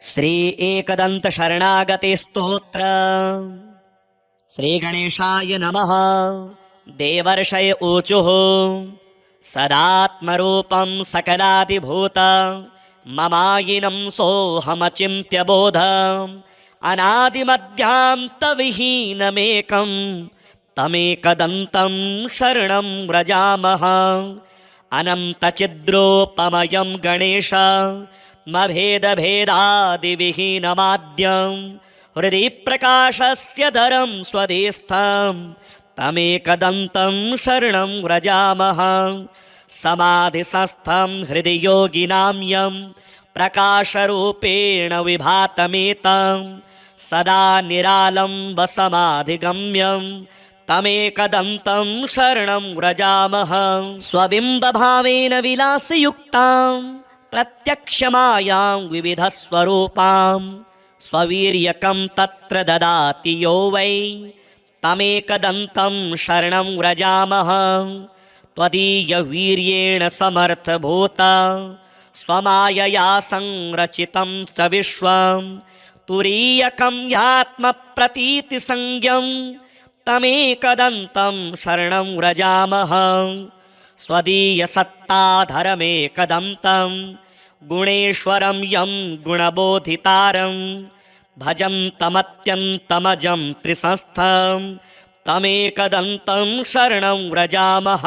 श्री एकदंत शरणागते स्तोत्र। श्री गणेशाय नमः। देवर्षय ऊचुः सदात्मरूपं सकलादिभूत ममायिनं सोऽहमचिन्त्य बोध अनादिमध्यान्तविहीनमेकं तमेकदन्तं शरणं व्रजामः। अनन्तचिद्रूपमयं गणेश मभेदभेदादिविहीनमाद्यं हृदि प्रकाशस्य धरं स्वदेस्थं तमेकदन्तं शरणं व्रजामः। समाधिसंस्थं हृदि योगिनां यं प्रकाशरूपेण विभातमेतं सदा निरालम्बसमाधिगम्यं तमेकदन्तं शरणं व्रजामः। स्वबिम्बभावेन विलासयुक्तां प्रत्यक्षमायां विविधस्वरूपां स्ववीर्यकं तत्र ददाति यो वै तमेकदन्तं शरणं व्रजामः। त्वदीयवीर्येण समर्थभूता स्वमायया संरचितं च विश्वं तुरीयकं ह्यात्मप्रतीतिसंज्ञं तमेकदन्तं शरणं व्रजामः। स्वदीयसत्ताधरमेकदन्तं गुणेश्वरं यं गुणबोधितारं भजन्तमत्यन्तमजं त्रिसंस्थं तमेकदन्तं शरणं व्रजामः।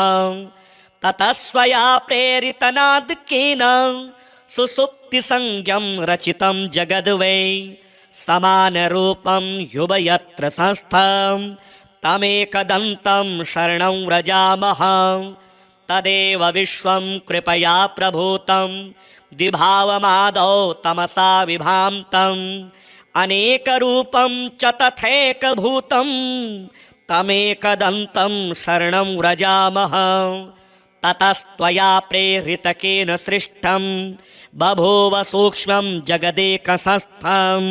ततः स्वया प्रेरितनादकेन सुसुप्तिसंज्ञं रचितं जगद्वै समानरूपं युवयत्र संस्थं तमेकदन्तं शरणं व्रजामः। तदेव विश्वं कृपया प्रभूतं द्विभावमादौ तमसा विभान्तं अनेकरूपं च तथैकभूतं तमेकदन्तं शरणं व्रजामः। ततस्त्वया प्रेरितकेन सृष्टं बभूव सूक्ष्मं जगदेकसंस्थं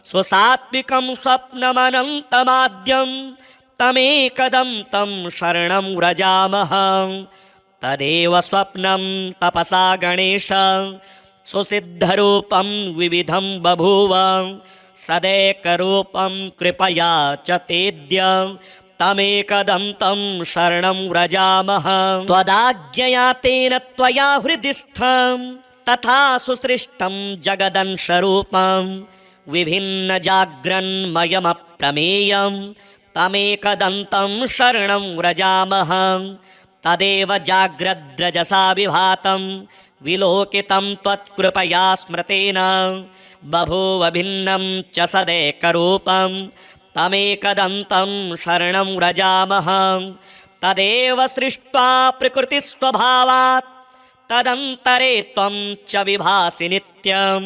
स्वसात्विकं स्वप्नमनन्तमाद्यं तमेकदन्तं शरणं व्रजामः। तदेव स्वप्नं तपसा गणेश सुसिद्धरूपं विविधं बभूव सदैकरूपं कृपया च तेद्य तमेकदन्तं शरणं व्रजामः। त्वदाज्ञया तेन त्वया हृदि स्थं तथा सुसृष्टं जगदंशरूपं विभिन्नजाग्रन्मयमप्रमेयं तमेकदन्तं शरणं व्रजामः। तदेव जाग्रद्रजसा विभातं विलोकितं त्वत्कृपया स्मृतेन बभूव भिन्नं च सदैकरूपं तमेकदन्तं शरणं व्रजामः। तदेव सृष्ट्वा प्रकृतिस्वभावात् तदन्तरे त्वं च विभासि नित्यं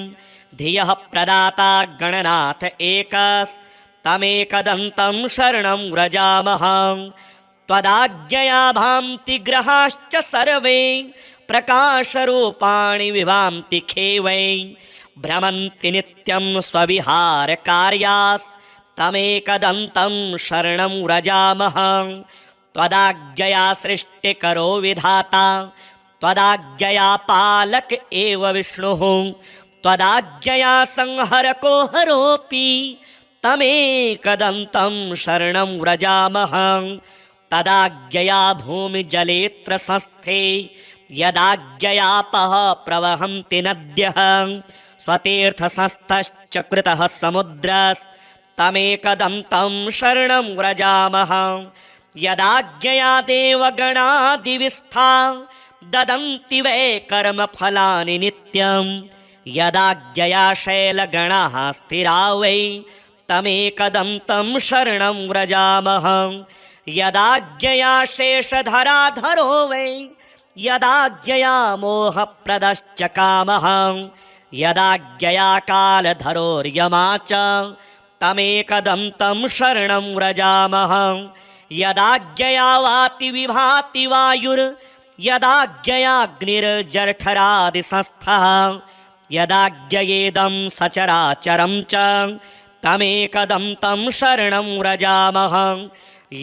धियः प्रदाता गणनाथ एकस्तमेकदन्तं शरणं व्रजामः। त्वदाज्ञया भान्ति ग्रहाश्च सर्वे प्रकाशरूपाणि विभान्ति खेवै भ्रमन्ति नित्यं स्वविहारकार्यास्तमेकदन्तं शरणं व्रजामः। त्वदाज्ञया सृष्टिकरो विधाता त्वदाज्ञया पालक एव विष्णुः त्वदाज्ञया संहरको हरोऽपि तमेकदन्तं शरणं व्रजामः। तदाज्ञया भूमिजलेऽत्र संस्थे यदाज्ञयापः प्रवहन्ति नद्यः स्वतीर्थसंस्थश्च कृतः समुद्रस्तमेकदन्तं शरणं व्रजामः। यदाज्ञया देवगणादिविस्था ददन्ति वै कर्मफलानि नित्यं यदाज्ञया शैलगणाः स्थिरा वै तमेकदन्तं शरणं व्रजामः। यदाज्ञया शेषधराधरो वै यदाज्ञया मोहप्रदश्च कामः यदाज्ञया कालधरोर्यमा च तमेकदन्तं शरणं व्रजामः। यदाज्ञया वाति विभाति वायुर्यदाज्ञयाग्निर्जठरादिसंस्थः यदाज्ञयेदं सचराचरं च तमेकदन्तं शरणं व्रजामः।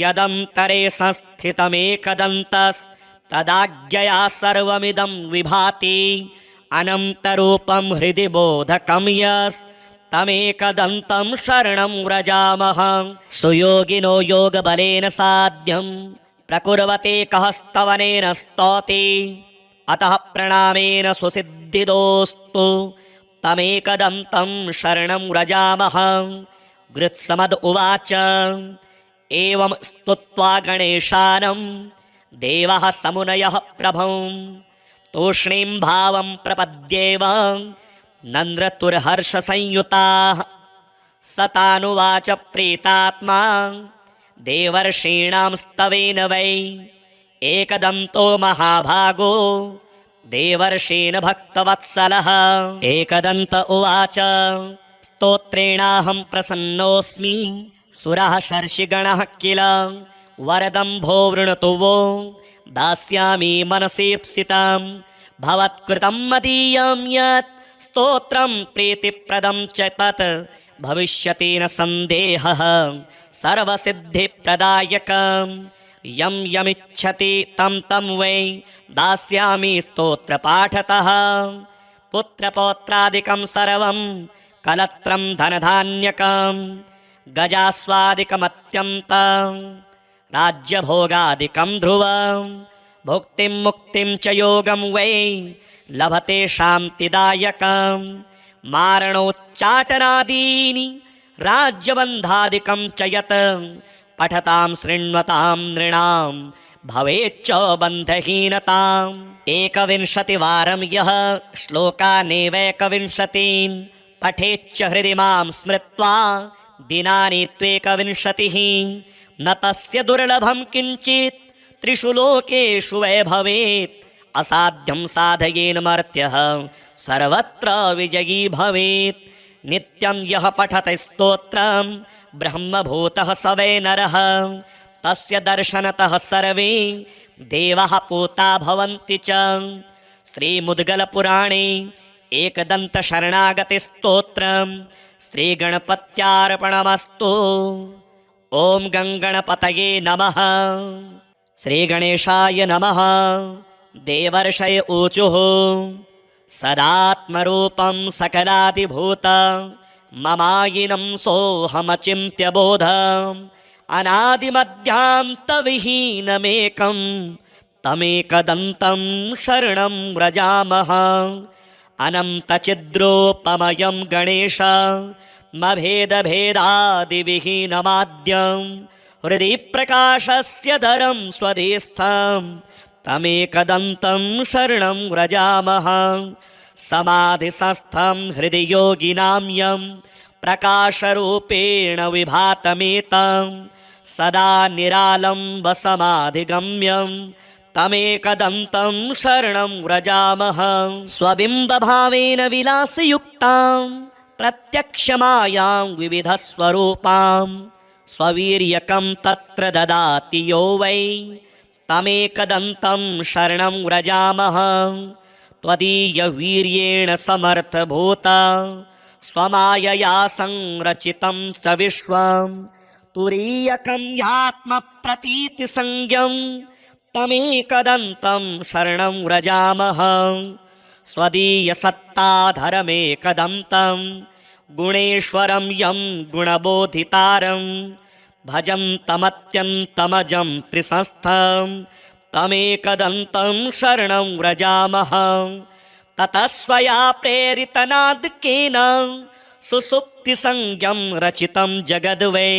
यदन्तरे संस्थितमेकदन्तस्तदाज्ञया सर्वमिदं विभाति अनन्तरूपं हृदि बोधकं यस्तमेकदन्तं शरणं व्रजामः सुयोगिनो योगबलेन साध्यं प्रकुर्वते कः स्तवनेन स्तौति अतः प्रणामेन सुसिद्धिदोस्तु तमेकदन्तं शरणं व्रजामः गृत्समद उवाच एवं स्तुत्वा गणेशानं देवः समुनयः प्रभुं तूष्णीं भावं प्रपद्येव नन्द्रतुर्हर्षसंयुताः स तानुवाच प्रीतात्मा देवर्षीणां स्तवेन वै एकदन्तो महाभागो देवर्षीन् भक्तवत्सलः एकदन्त उवाच स्तोत्रेणाहं प्रसन्नोऽस्मि सुरः शर्षिगणः किल वरदम्भो वृणतु वो दास्यामि मनसीप्सितं भवत्कृतं मदीयं यत् स्तोत्रं प्रीतिप्रदं च तत् भविष्यति न सन्देहः सर्वसिद्धिप्रदायकं यं यमिच्छति तं तं वै दास्यामि स्तोत्रपाठतः पुत्रपौत्रादिकं सर्वं कलत्रं धनधान्यकं गजास्वादिकमत्यन्तं राज्यभोगादिकं ध्रुवं भुक्तिं मुक्तिं च योगं वै लभते शान्तिदायकं मारणोच्चाटनादीनि राज्यबन्धादिकं च यत् पठतां शृण्वतां नृणां भवेच्च बन्धहीनताम् एकविंशतिवारं यः श्लोकानेवैकविंशतीन् पठेच्च हृदि मां स्मृत्वा दिनानि त्वेकविंशतिः न तस्य दुर्लभं किञ्चित् त्रिषु लोकेषु वै भवेत् असाध्यं साधयेन मर्त्यः सर्वत्र विजयी भवेत् नित्यं यः पठति स्तोत्रं ब्रह्मभूतः स वै नरः तस्य दर्शनतः सर्वे देवाः पूता भवन्ति च श्रीमुद्गलपुराणे एकदन्तशरणागतिस्तोत्रं श्रीगणपत्यार्पणमस्तु ॐ गङ्गणपतये नमः श्रीगणेशाय नमः देवर्षय ऊचुः सदात्मरूपं सकलादिभूत ममायिनं सोऽहमचिन्त्यबोधम् अनादिमध्यान्तविहीनमेकं तमेकदन्तं शरणं व्रजामः अनन्तचिद्रोपमयं गणेश मभेदभेदादिविहीनमाद्यं हृदि प्रकाशस्य धरं स्वदेस्थं तमेकदन्तं शरणं व्रजामः समाधिसंस्थं हृदि योगिनां यं प्रकाशरूपेण विभातमेतं सदा निरालम्बसमाधिगम्यं तमेकदन्तं शरणं व्रजामः स्वबिम्बभावेन विलासयुक्तां प्रत्यक्षमायां विविधस्वरूपां स्ववीर्यकं तत्र ददाति यो वै तमेकदन्तं शरणं व्रजामः त्वदीयवीर्येण समर्थभूता स्वमायया संरचितं च विश्वं तुरीयकं ह्यात्मप्रतीतिसंज्ञं तमेकदन्तं शरणं व्रजामः स्वदीयसत्ताधरमेकदन्तं गुणेश्वरं यं गुणबोधितारं भजन्तमत्यन्तमजं त्रिसंस्थं तमेकदन्तं शरणं व्रजामः ततः स्वया प्रेरितनादकेन सुसुप्तिसंज्ञं रचितं जगद्वै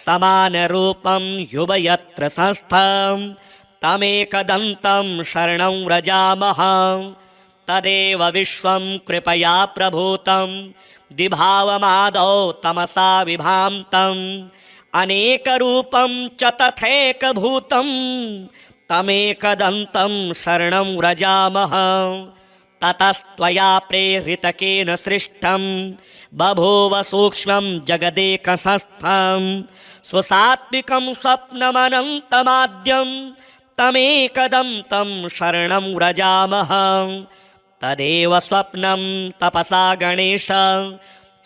समानरूपं युवयत्र संस्थं तमेकदन्तं शरणं व्रजामः तदेव विश्वं कृपया प्रभूतं द्विभावमादौ तमसा विभान्तम् अनेकरूपं च तथैकभूतं तमेकदन्तं शरणं व्रजामः ततस्त्वया प्रेरितकेन सृष्टं बभूव सूक्ष्मं जगदेकसंस्थं स्वसात्विकं स्वप्नमनन्तमाद्यं तमेकदन्तं शरणं व्रजामः तदेव स्वप्नं तपसा गणेश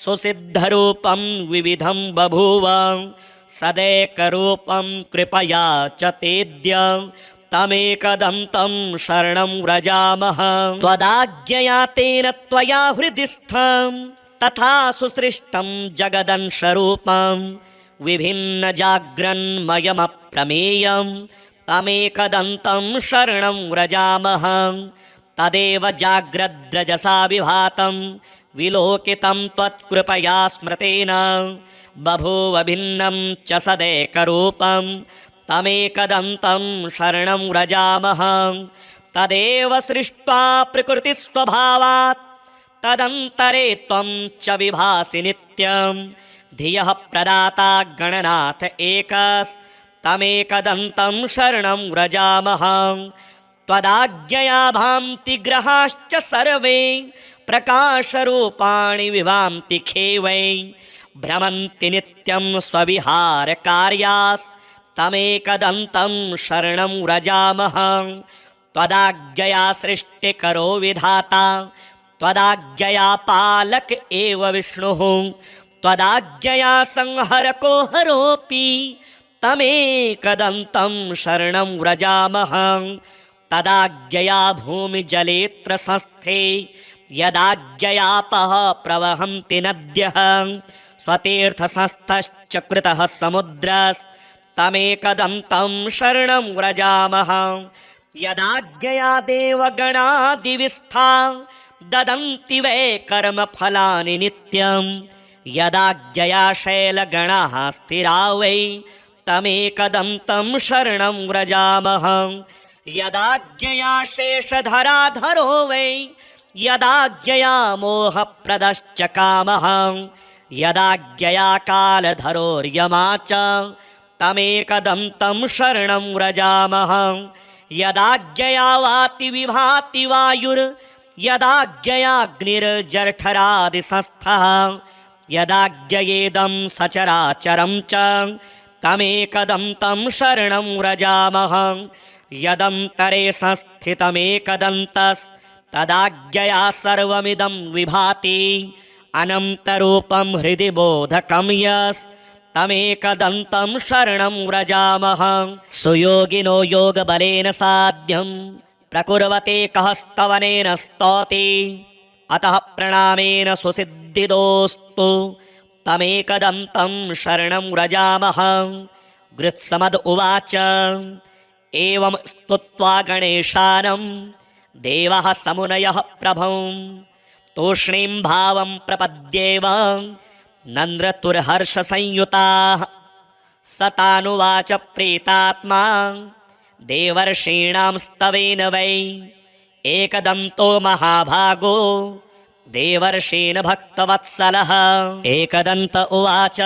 सुसिद्धरूपं विविधं बभूव सदैकरूपं कृपया च तेद्य तमेकदन्तं शरणं व्रजामः त्वदाज्ञया तेन त्वया हृदि स्थं तथा सुसृष्टं जगदंशरूपं विभिन्नजाग्रन्मयमप्रमेयं तमेकदन्तं शरणं व्रजामः तदेव जाग्रद्रजसा विभातं विलोकितं त्वत्कृपया स्मृतेन बभूव भिन्नं च सदैकरूपं तमेकदन्तं शरणं व्रजामः तदेव सृष्ट्वा प्रकृतिस्वभावात् तदन्तरे त्वं च विभासि नित्यं धियः प्रदाता गणनाथ एकस्तमेकदन्तं शरणं व्रजामः त्वदाज्ञया भान्ति ग्रहाश्च सर्वे प्रकाशरूपाणि विभान्ति खेवै भ्रमन्ति नित्यं स्वविहारकार्यास्तमेकदन्तं शरणं व्रजामः त्वदाज्ञया सृष्टिकरो विधाता त्वदाज्ञया पालक एव विष्णुः त्वदाज्ञया संहरको हरोऽपि तमेकदन्तं शरणं व्रजामः तदाज्ञया भूमिजलेऽत्र संस्थे यदाज्ञयापः प्रवहन्ति नद्यः स्वतीर्थसंस्थश्च कृतः समुद्रस्तमेकदन्तं शरणं व्रजामः यदाज्ञया देवगणादिविस्था ददन्ति वै कर्मफलानि नित्यं यदाज्ञया शैलगणाः स्थिरा वै तमेकदन्तं शरणं व्रजामः यदाज्ञया शेषधराधरो वै यदाज्ञया मोहप्रदश्च कामः यदाज्ञया कालधरोर्यमा च तमेकदन्तं शरणं व्रजामः यदाज्ञया वाति विभाति वायुर्यदाज्ञयाग्निर्जठरादिसंस्थः यदाज्ञयेदं सचराचरं च तमेकदन्तं शरणं व्रजामः यदन्तरे संस्थितमेकदन्तस्तदाज्ञया सर्वमिदं विभाति अनन्तरूपं हृदि बोधकं यस्तमेकदन्तं शरणं व्रजामः सुयोगिनो योगबलेन साध्यं प्रकुर्वते कः स्तवनेन स्तौति अतः प्रणामेन सुसिद्धिदोस्तु तमेकदन्तं शरणं व्रजामः गृत्समद उवाच एवं स्तुत्वा गणेशानं देवः समुनयः प्रभुं तूष्णीं भावं प्रपद्येव नन्द्रतुर्हर्षसंयुताः स तानुवाच प्रीतात्मा देवर्षीणां स्तवेन वै एकदन्तो महाभागो देवर्षीन् भक्तवत्सलः एकदन्त उवाच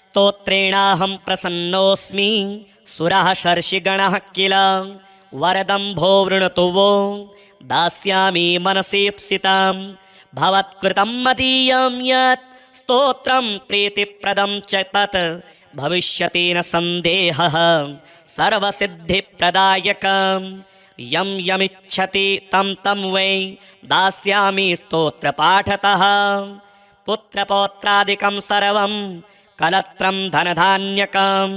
स्तोत्रेणाहं प्रसन्नोऽस्मि सुरः शर्षिगणः किल वरदम्भो वृणुतु वो दास्यामि मनसीप्सितं भवत्कृतं मदीयं यत् स्तोत्रं प्रीतिप्रदं च तत् भविष्यति न सन्देहः सर्वसिद्धिप्रदायकं यं यमिच्छति तं तं वै दास्यामि स्तोत्रपाठतः पुत्रपौत्रादिकं सर्वं कलत्रं धनधान्यकं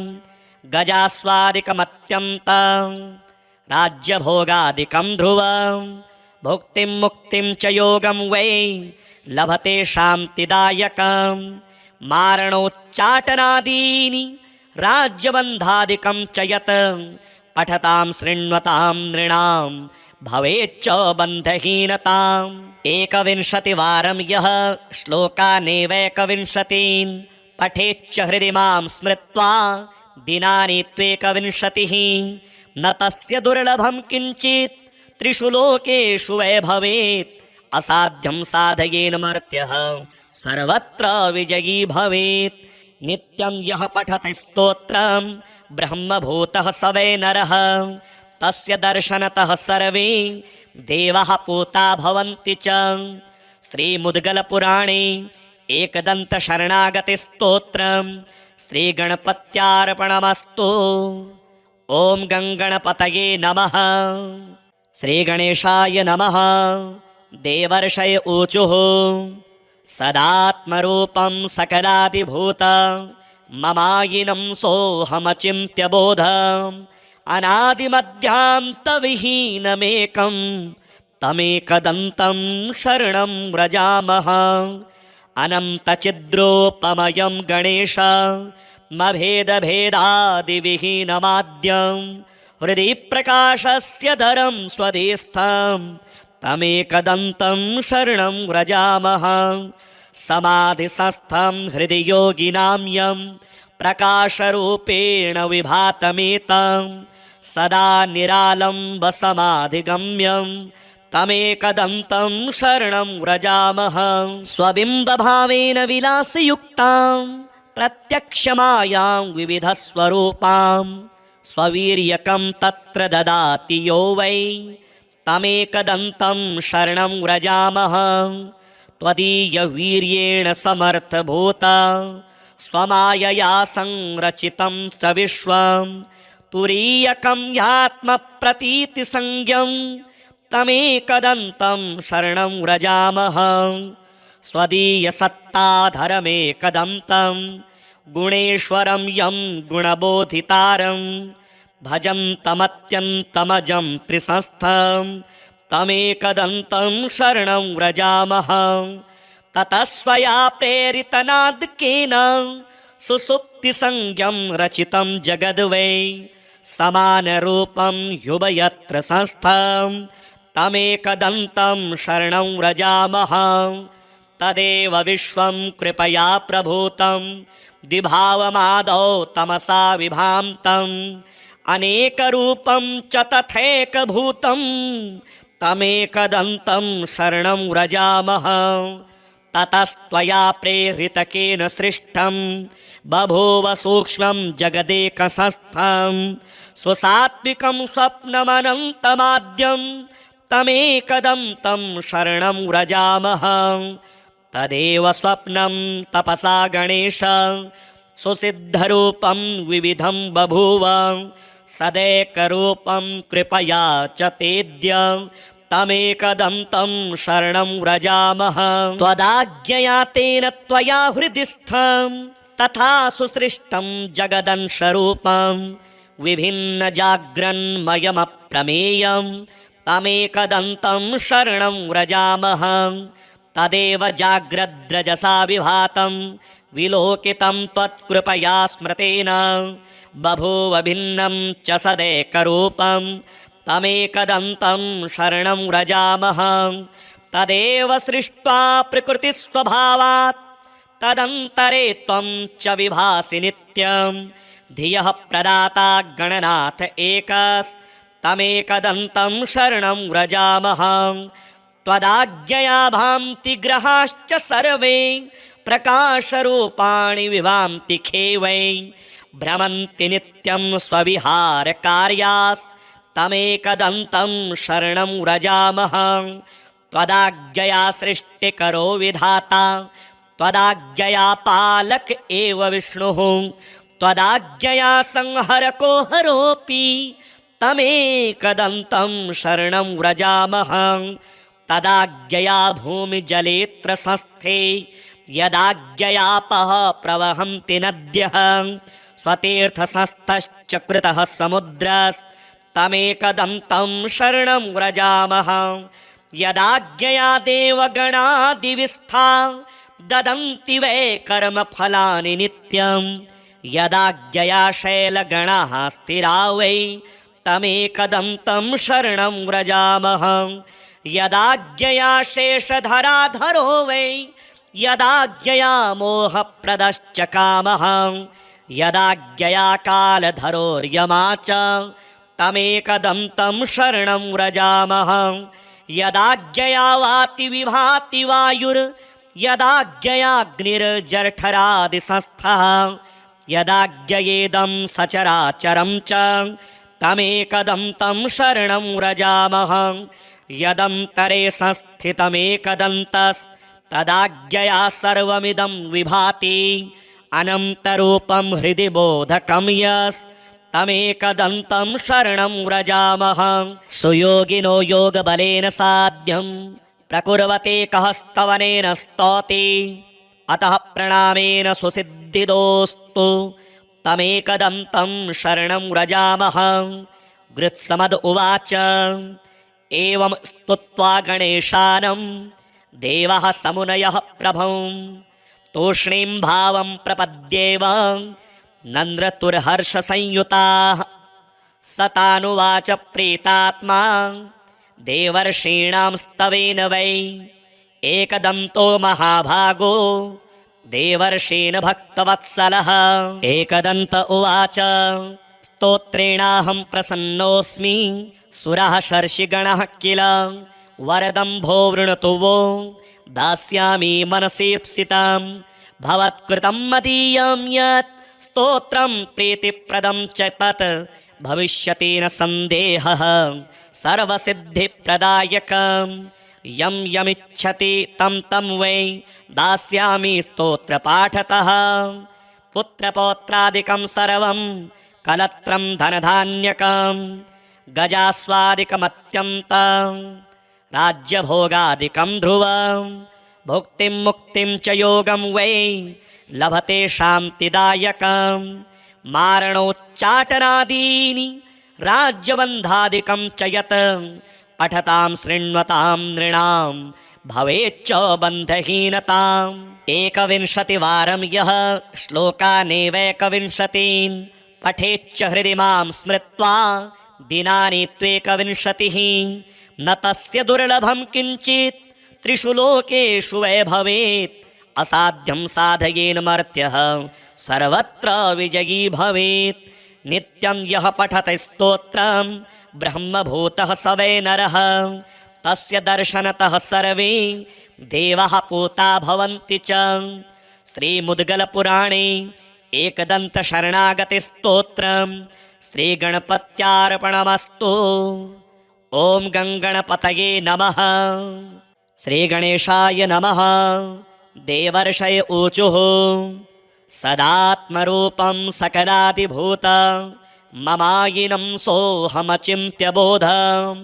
गजास्वादिकमत्यन्तं राज्यभोगादिकं ध्रुवं भुक्तिं मुक्तिं च योगं वै लभते शान्तिदायकं मारणोच्चाटनादीनि राज्यबन्धादिकं च यत् पठतां शृण्वतां नृणां भवेच्च बन्धहीनताम् एकविंशतिवारं यः श्लोकानेवैकविंशतीन् पठेच्च हृदि मां स्मृत्वा दिनानि त्वेकविंशतिः न तस्य दुर्लभं किञ्चित् त्रिषु लोकेषु वै भवेत् असाध्यं साधयेन मर्त्यः सर्वत्र विजयी भवेत् नित्यं यः पठति स्तोत्रं ब्रह्मभूतः स वै नरः तस्य दर्शनतः सर्वे देवाः पूता भवन्ति च श्रीमुद्गलपुराणे एकदन्तशरणागतिस्तोत्रं श्रीगणपत्यार्पणमस्तु। ॐ गङ्गणपतये नमः। श्रीगणेशाय नमः। देवर्षय ऊचुः सदात्मरूपं सकलादिभूत ममायिनं सोऽहमचिन्त्य बोध अनादिमध्यान्तविहीनमेकं तमेकदन्तं शरणं व्रजामः अनन्तचिद्रोपमयं गणेशमभेदभेदादिविहीनमाद्यं हृदि प्रकाशस्य दरं स्वदेस्थं तमेकदन्तं शरणं व्रजामः समाधिसंस्थं हृदि योगिनां यं प्रकाशरूपेण विभातमेतं सदा निरालम्बसमाधिगम्यं तमेकदन्तं शरणं व्रजामः स्वबिम्बभावेन विलासयुक्तां प्रत्यक्षमायां विविधस्वरूपां स्ववीर्यकं तत्र ददाति यो वै तमेकदन्तं शरणं व्रजामः त्वदीयवीर्येण समर्थभूता स्वमायया संरचितं स विश्वं तुरीयकं ह्यात्मप्रतीतिसंज्ञं तमेकदन्तं शरणं व्रजामः स्वदीयसत्ताधरमेकदन्तं गुणेश्वरं यं गुणबोधितारं भजन्तमत्यन्तमजं त्रिसंस्थं तमेकदन्तं शरणं व्रजामः ततः स्वया प्रेरितनादकेन सुसुप्तिसंज्ञं रचितं जगद्वै समानरूपं युवयत्र संस्थं तमेकदन्तं शरणं व्रजामः तदेव विश्वं कृपया प्रभूतं द्विभावमादौ तमसा विभान्तं अनेकरूपं च तथैकभूतं तमेकदन्तं शरणं व्रजामः ततस्त्वया प्रेरितकेन सृष्टं बभूव सूक्ष्मं जगदेकसंस्थं स्वसात्विकं स्वप्नमनन्तमाद्यं तमेकदन्तं शरणं व्रजामः तदेव स्वप्नं तपसा गणेश सुसिद्धरूपं विविधं बभूव सदैकरूपं कृपया च तेद्य तमेकदन्तं शरणं व्रजामः त्वदाज्ञया तेन त्वया हृदि स्थं तथा सुसृष्टं जगदंशरूपं विभिन्नजाग्रन्मयमप्रमेयं तमेकदन्तं शरणं व्रजामः तदेव जाग्रद्रजसा विभातं विलोकितं त्वत्कृपया स्मृतेन बभूव भिन्नं च सदैकरूपं तमेकदन्तं शरणं व्रजामः तदेव सृष्ट्वा प्रकृतिस्वभावात् तदन्तरे त्वं च विभासि नित्यं धियः प्रदाता गणनाथ एकस्तमेकदन्तं शरणं व्रजामः त्वदाज्ञया भान्ति ग्रहाश्च सर्वे प्रकाशरूपाणि विभान्ति खेवै भ्रमन्ति नित्यं स्वविहारकार्यास्तमेकदन्तं शरणं व्रजामः त्वदाज्ञया सृष्टिकरो विधाता त्वदाज्ञया पालक एव विष्णुः त्वदाज्ञया संहरको हरोऽपि तमेकदन्तं शरणं व्रजामः तदाज्ञया भूमिजलेऽत्र संस्थे यदाज्ञयापः प्रवहन्ति नद्यः स्वतीर्थसंस्थश्च कृतः समुद्रस्तमेकदन्तं शरणं व्रजामः यदाज्ञया देवगणादिविस्था ददन्ति वै कर्मफलानि नित्यं यदाज्ञया शैलगणाः स्थिरा वै तमेकदन्तं शरणं व्रजामः यदाज्ञया शेषधराधरो वै यदाज्ञया मोहप्रदश्च कामः यदाज्ञया कालधरोर्यमा च तमेकदन्तं शरणं व्रजामः यदाज्ञया वाति विभाति वायुर्यदाज्ञयाग्निर्जठरादिसंस्थः यदाज्ञयेदं सचराचरं च तमेकदन्तं शरणं व्रजामः यदन्तरे संस्थितमेकदन्तस्तदाज्ञया सर्वमिदं विभाति अनन्तरूपं हृदि बोधकं यस्तमेकदन्तं शरणं व्रजामः सुयोगिनो योगबलेन साध्यं प्रकुर्वते कः स्तवनेन स्तौति अतः प्रणामेन सुसिद्धिदोस्तु तमेकदन्तं शरणं व्रजामः गृत्समद उवाच एवं स्तुत्वा गणेशानं देवः समुनयः प्रभुं तूष्णीं भावं प्रपद्येव नन्द्रतुर्हर्षसंयुताः स तानुवाच प्रीतात्मा देवर्षीणां स्तवेन वै एकदन्तो महाभागो देवर्षीन् भक्तवत्सलः एकदन्त उवाच स्तोत्रेणाहं प्रसन्नोऽस्मि सुरः शर्षिगणः किल वरदम्भो वृणतु वो दास्यामि मनसीप्सितं भवत्कृतं मदीयं यत् स्तोत्रं प्रीतिप्रदं च तत् भविष्यति न सन्देहः सर्वसिद्धिप्रदायकं यं यमिच्छति तं तं वै दास्यामि स्तोत्रपाठतः पुत्रपौत्रादिकं सर्वं कलत्रं धनधान्यकं गजास्वादिकमत्यन्तं राज्यभोगादिकं ध्रुवं भुक्तिं मुक्तिं च योगं वै लभते शान्तिदायकं मारणोच्चाटनादीनि राज्यबन्धादिकं च यत् पठतां शृण्वतां नृणां भवेच्च बन्धहीनताम् एकविंशतिवारं यः श्लोकानेवैकविंशतीन् पठेच्च हृदि मां स्मृत्वा दिनानि त्वेकविंशतिः न तस्य दुर्लभं किञ्चित् त्रिषु लोकेषु वै भवेत् असाध्यं साधयेन मर्त्यः सर्वत्र विजयी भवेत् नित्यं यः पठति स्तोत्रं ब्रह्मभूतः स वै नरः तस्य दर्शनतः सर्वे देवाः पूता भवन्ति च श्रीमुद्गलपुराणे एकदन्तशरणागतिस्तोत्रं श्रीगणपत्यार्पणमस्तु। ॐ गङ्गणपतये नमः। श्रीगणेशाय नमः। देवर्षय ऊचुः सदात्मरूपं सकलादिभूत ममायिनं सोऽहमचिन्त्य बोधम्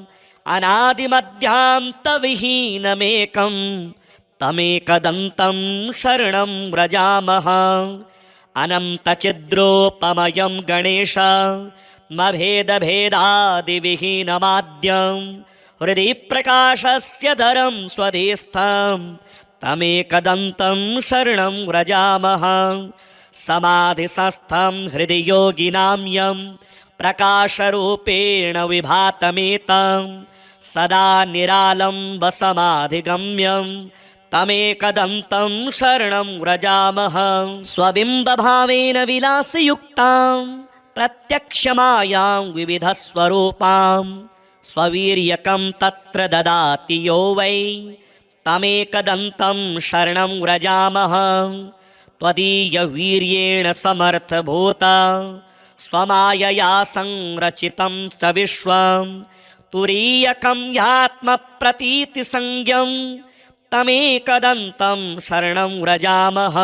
अनादिमध्यान्तविहीनमेकं तमेकदन्तं शरणं व्रजामः। अनन्तचिद्रूपमयं गणेश मभेदभेदादिविहीनमाद्यं हृदि प्रकाशस्य धरं स्वधीस्थं तमेकदन्तं शरणं व्रजामः। समाधिसंस्थं हृदि योगिनां यं प्रकाशरूपेण विभातमेतं सदा निरालम्बसमाधिगम्यं तमेकदन्तं शरणं व्रजामः। स्वबिम्बभावेन विलासयुक्तां प्रत्यक्षमायां विविधस्वरूपां स्ववीर्यकं तत्र ददाति यो वै तमेकदन्तं शरणं व्रजामः। त्वदीयवीर्येण समर्थभूता स्वमायया संरचितं च विश्वं तुरीयकं ह्यात्मप्रतीतिसंज्ञं तमेकदन्तं शरणं व्रजामः।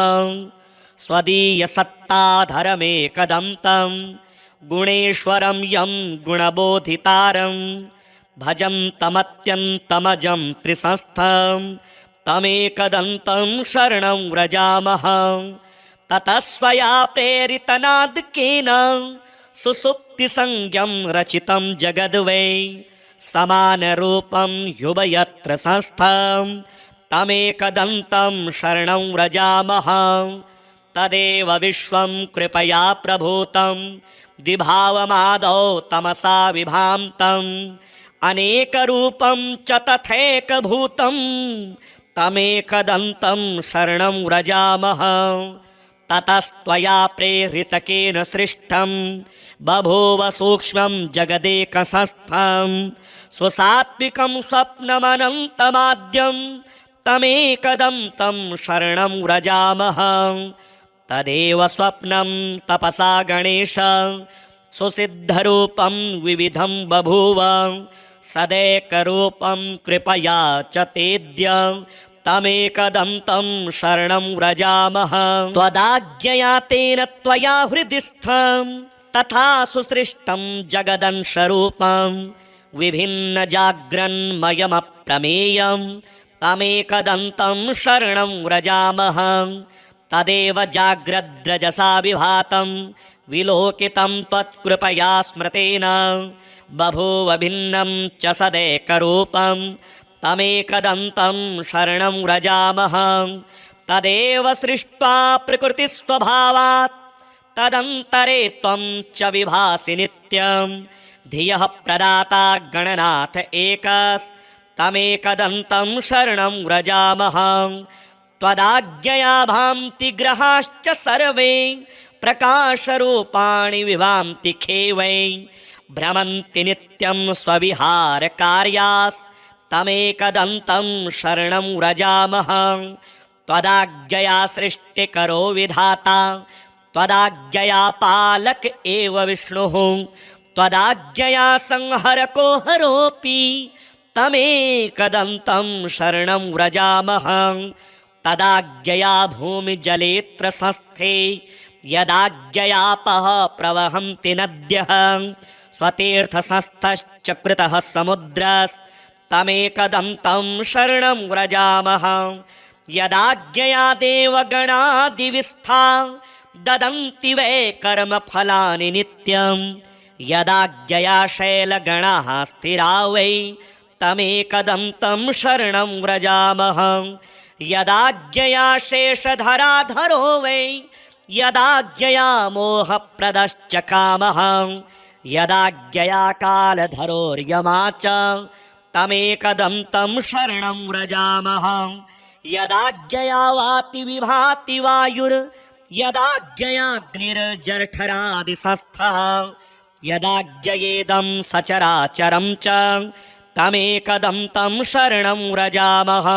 स्वदीयसत्ताधरमेकदन्तं गुणेश्वरं यं गुणबोधितारं भजन्तमत्यन्तमजं त्रिसंस्थं तमेकदन्तं शरणं व्रजामः। ततः स्वया प्रेरितनादकेन सुसुप्तिसंज्ञं रचितं जगद्वै समानरूपं युवयत्र संस्थं तमेकदन्तं शरणं व्रजामः। तदेव विश्वं कृपया प्रभूतं द्विभावमादौ तमसा विभान्तम् अनेकरूपं च तथैकभूतं तमेकदन्तं शरणं व्रजामः। ततस्त्वया प्रेरितकेन सृष्टं बभूव सूक्ष्मं जगदेकसंस्थं स्वसात्विकं स्वप्नमनन्तमाद्यं तमेकदन्तं शरणं व्रजामः। तदेव स्वप्नं तपसा गणेश सुसिद्धरूपं विविधं बभूव सदैकरूपं कृपया च तेद्य तमेकदन्तं शरणं व्रजामः। त्वदाज्ञया तेन त्वया हृदि स्थं तथा सुसृष्टं जगदंशरूपं विभिन्नजाग्रन्मयमप्रमेयं तमेकदन्तं शरणं व्रजामः। तदेव जाग्रद्रजसा विभातं विलोकितं त्वत्कृपया स्मृतेन बभूव भिन्नं च सदैकरूपं तमेकदन्तं शरणं व्रजामः तदेव सृष्ट्वा प्रकृतिस्वभावात् तदन्तरे त्वं च विभासि नित्यं धियः प्रदाता गणनाथ एकस्तमेकदन्तं शरणं व्रजामः त्वदाज्ञया भान्ति ग्रहाश्च सर्वे प्रकाशरूपाणि विभान्ति खेवै भ्रमन्ति नित्यं स्वविहारकार्यास्तमेकदन्तं शरणं व्रजामः त्वदाज्ञया सृष्टिकरो विधाता त्वदाज्ञया पालक एव विष्णुः त्वदाज्ञया संहरको हरोऽपि तमेकदन्तं शरणं व्रजामः तदाज्ञया भूमिजलेऽत्र संस्थे यदाज्ञयापः प्रवहन्ति नद्यः स्वतीर्थसंस्थश्च कृतः समुद्रस्तमेकदन्तं शरणं व्रजामः यदाज्ञया देवगणादिविस्था ददन्ति वै कर्मफलानि नित्यं यदाज्ञया शैलगणाः स्थिरा वै तमेकदन्तं शरणं व्रजामः यदाज्ञया शेषधराधरो वै यदाज्ञया मोहप्रदश्च कामः यदाज्ञया कालधरोर्यमा च तमेकदन्तं शरणं व्रजामः यदाज्ञया वाति विभाति वायुर्यदाज्ञयाग्निर्जठरादिसंस्थः यदाज्ञयेदं सचराचरं च तमेकदन्तं शरणं व्रजामः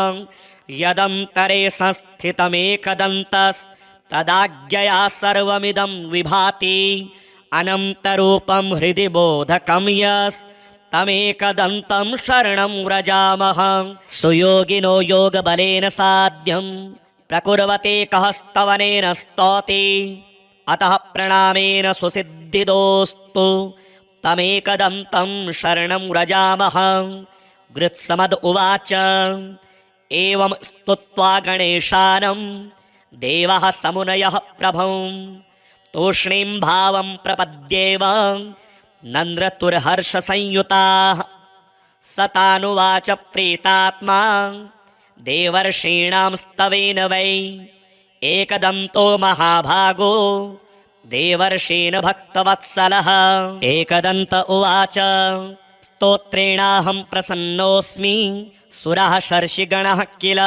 यदन्तरे संस्थितमेकदन्तस्तदाज्ञया सर्वमिदं विभाति अनन्तरूपं हृदि बोधकं यस्तमेकदन्तं शरणं व्रजामः सुयोगिनो योगबलेन साध्यं प्रकुर्वते कः स्तवनेन स्तौति अतः प्रणामेन सुसिद्धिदोस्तु तमेकदन्तं शरणं व्रजामः गृत्समद उवाच एवं स्तुत्वा गणेशानं देवः समुनयः प्रभुं तूष्णीं भावं प्रपद्येव नन्द्रतुर्हर्षसंयुताः सतानुवाच प्रीतात्मा देवर्षीणां स्तवेन वै एकदन्तो महाभागो देवर्षीन् भक्तवत्सलः एकदन्त उवाच स्तोत्रेणाहं प्रसन्नोऽस्मि सुरः शर्षिगणः किल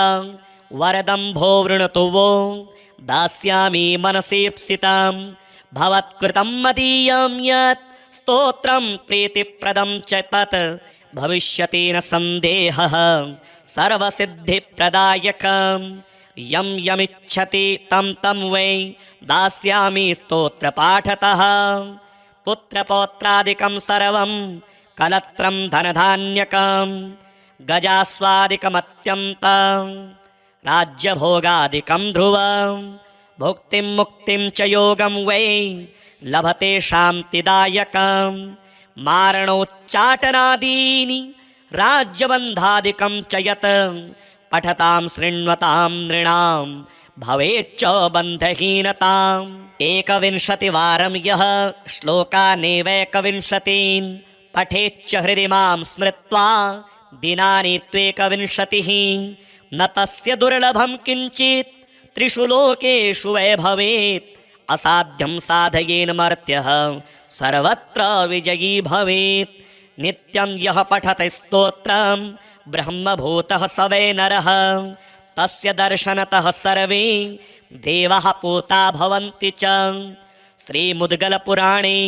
वरदम्भो वृणतु वो दास्यामि मनसीप्सितं भवत्कृतं मदीयं यत् स्तोत्रं प्रीतिप्रदं च तत् भविष्यति न सन्देहः सर्वसिद्धिप्रदायकं यं यमिच्छति तं तं वै दास्यामि स्तोत्रपाठतः पुत्रपौत्रादिकं सर्वं कलत्रं धनधान्यकं गजास्वादिकमत्यन्तं राज्यभोगादिकं ध्रुवं भुक्तिं मुक्तिं च योगं वै लभते शान्तिदायकं मारणोच्चाटनादीनि राज्यबन्धादिकं च यत् पठतां शृण्वतां नृणां भवेच्च बन्धहीनताम् एकविंशतिवारं यः श्लोकानेवैकविंशतीन् पठेच्च हृदि मां स्मृत्वा दिनानि त्वेकविंशतिः न तस्य दुर्लभं किञ्चित् त्रिषु लोकेषु वै भवेत् असाध्यं साधयेन मर्त्यः सर्वत्र विजयी भवेत् नित्यं यः पठति स्तोत्रं ब्रह्मभूतः स वै नरः तस्य दर्शनतः सर्वे देवाः पूता भवन्ति च श्रीमुद्गलपुराणे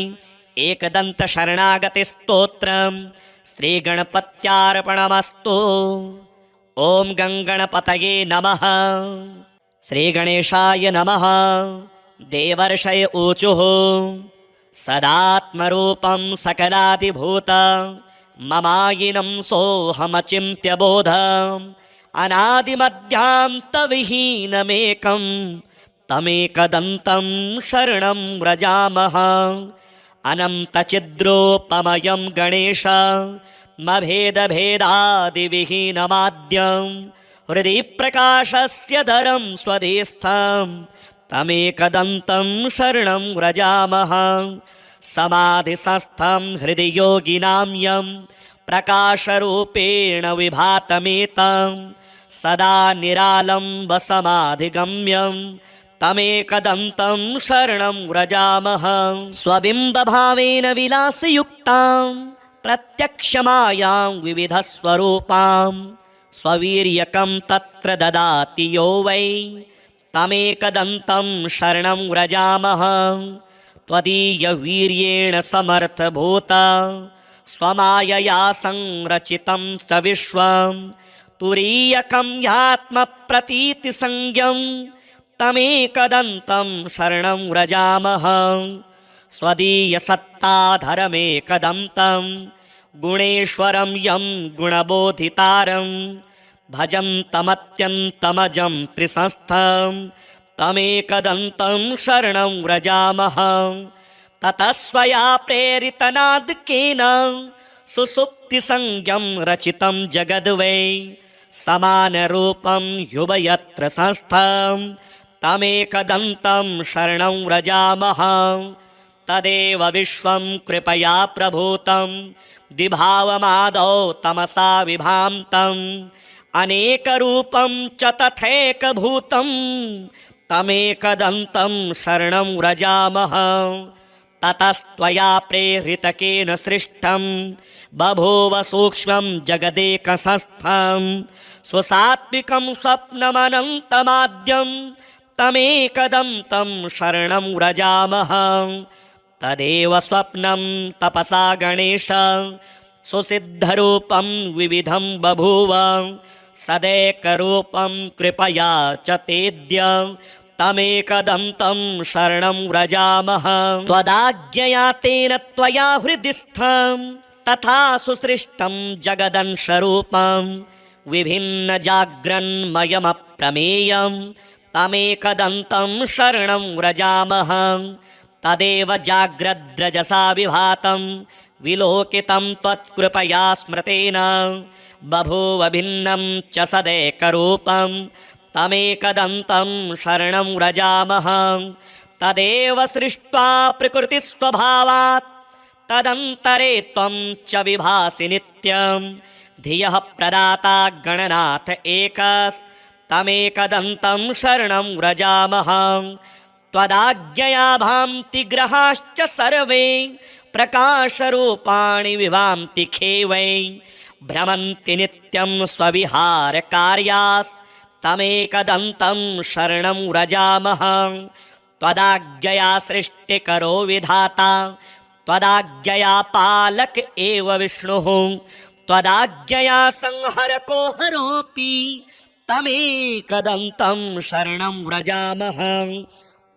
एकदन्तशरणागतिस्तोत्रं श्रीगणपत्यार्पणमस्तु। ॐ गङ्गणपतये नमः। श्रीगणेशाय नमः। देवर्षय ऊचुः सदात्मरूपं सकलादिभूत ममायिनं सोऽहमचिन्त्यबोधम् अनादिमध्यान्तविहीनमेकं तमेकदन्तं शरणं व्रजामः। अनन्तचिद्रूपमयं गणेश मभेदभेदादिविहीनमाद्यं हृदि प्रकाशस्य धरं स्वदेस्थं तमेकदन्तं शरणं व्रजामः समाधिसंस्थं हृदि योगिनां यं प्रकाशरूपेण विभातमेतं सदा निरालम्बसमाधिगम्यं तमेकदन्तं शरणं व्रजामः स्वबिम्बभावेन विलासयुक्तां प्रत्यक्षमायां विविधस्वरूपां स्ववीर्यकं तत्र ददाति यो वै तमेकदन्तं शरणं व्रजामः त्वदीयवीर्येण समर्थभूता स्वमायया संरचितं स विश्वं तुरीयकं ह्यात्मप्रतीतिसंज्ञं तमेकदन्तं शरणं व्रजामः स्वदीयसत्ताधरमेकदन्तं गुणेश्वरं यं गुणबोधितारं भजन्तमत्यन्तमजं त्रिसंस्थं तमेकदन्तं शरणं व्रजामः ततः स्वया प्रेरितनादकेन सुसुप्तिसंज्ञं रचितं जगद्वै समानरूपं युवयत्र संस्थं तमेकदन्तं शरणं व्रजामः तदेव विश्वं कृपया प्रभूतं द्विभावमादौ तमसा विभान्तम् अनेकरूपं च तथैकभूतं तमेकदन्तं शरणं व्रजामः ततस्त्वया प्रेरितकेन सृष्टं बभूव सूक्ष्मं जगदेकसंस्थं स्वसात्विकं स्वप्नमनन्तमाद्यं तमेकदन्तं शरणं व्रजामः तदेव स्वप्नं तपसा गणेश सुसिद्धरूपं विविधं बभूव सदैकरूपं कृपया च तेद्य तमेकदन्तं शरणं व्रजामः त्वदाज्ञया तेन त्वया हृदि स्थं तथा सुसृष्टं जगदंशरूपं विभिन्नजाग्रन्मयमप्रमेयं तमेकदन्तं शरणं व्रजामः तदेव जाग्रद्रजसा विभातं विलोकितं त्वत्कृपया स्मृतेन बभूव भिन्नं च सदैकरूपं तमेकदन्तं शरणं व्रजामः तदेव सृष्ट्वा प्रकृतिस्वभावात् तदन्तरे त्वं च विभासि नित्यं धियः प्रदाता गणनाथ एकस्तमेकदन्तं शरणं व्रजामः त्वदाज्ञया भान्ति ग्रहाश्च सर्वे प्रकाशरूपाणि विभान्ति खेवै भ्रमन्ति नित्यं स्वविहारकार्यास्तमेकदन्तं शरणं व्रजामः त्वदाज्ञया सृष्टिकरो विधाता त्वदाज्ञया पालक एव विष्णुः त्वदाज्ञया संहरको हरोऽपि तमेकदन्तं शरणं व्रजामः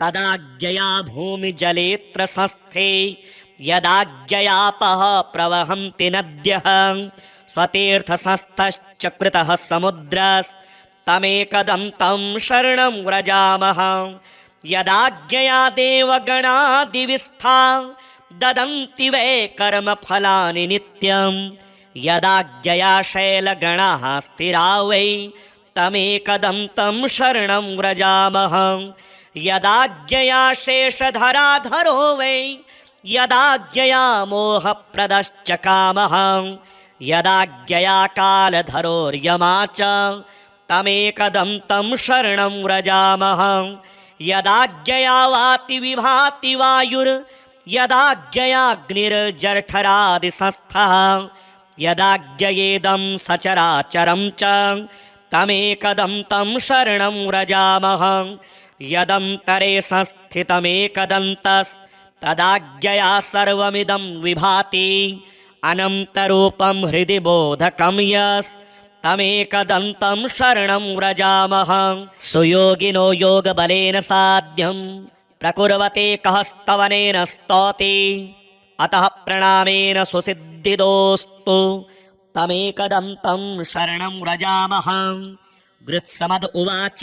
तदाज्ञया भूमिजलेऽत्र संस्थे यदाज्ञयापः प्रवहन्ति नद्यः स्वतीर्थसंस्थश्च कृतः समुद्रस्तमेकदन्तं शरणं व्रजामः यदाज्ञया देवगणादिविस्था ददन्ति वै कर्मफलानि नित्यं यदाज्ञया शैलगणाः स्थिरा वै तमेकदन्तं शरणं व्रजामः यदाज्ञया शेषधराधरो वै यदाज्ञया मोहप्रदश्च कामः यदाज्ञया कालधरोर्यमा च तमेकदन्तं शरणं व्रजामः यदाज्ञया वाति विभाति वायुर्यदाज्ञयाग्निर्जठरादिसंस्थः यदाज्ञयेदं सचराचरं च तमेकदन्तं शरणं व्रजामः यदन्तरे संस्थितमेकदन्तस्तदाज्ञया सर्वमिदं विभाति अनन्तरूपं हृदि बोधकं यस्तमेकदन्तं शरणं व्रजामः सुयोगिनो योगबलेन साध्यं प्रकुर्वते कः स्तवनेन स्तौति अतः प्रणामेन सुसिद्धिदोस्तु तमेकदन्तं शरणं व्रजामः गृत्समद उवाच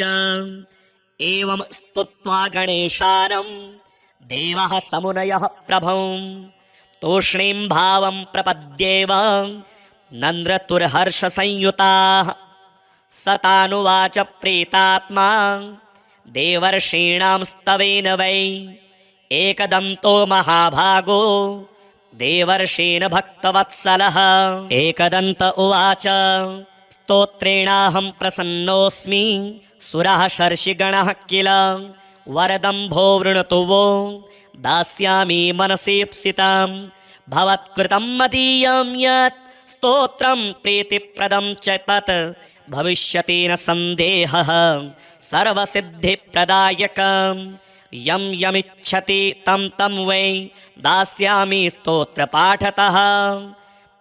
एवं स्तुत्वा गणेशानं देवः समुनयः प्रभुं तूष्णीं भावं प्रपद्येव नन्द्रतुर्हर्षसंयुताः सतानुवाच प्रीतात्मा देवर्षीणां स्तवेन वै एकदन्तो महाभागो देवर्षेण भक्तवत्सलः। एकदन्त उवाच स्तोत्रेणाहं प्रसन्नोऽस्मि सुरः शर्षिगणः किल वरदम्भो वृणतु वो दास्यामि मनसीप्सितं भवत्कृतं मदीयं यत् स्तोत्रं प्रीतिप्रदं च तत् भविष्यति न सन्देहः सर्वसिद्धिप्रदायकम् यं यमिच्छति तं तं वै दास्यामि स्तोत्रपाठतः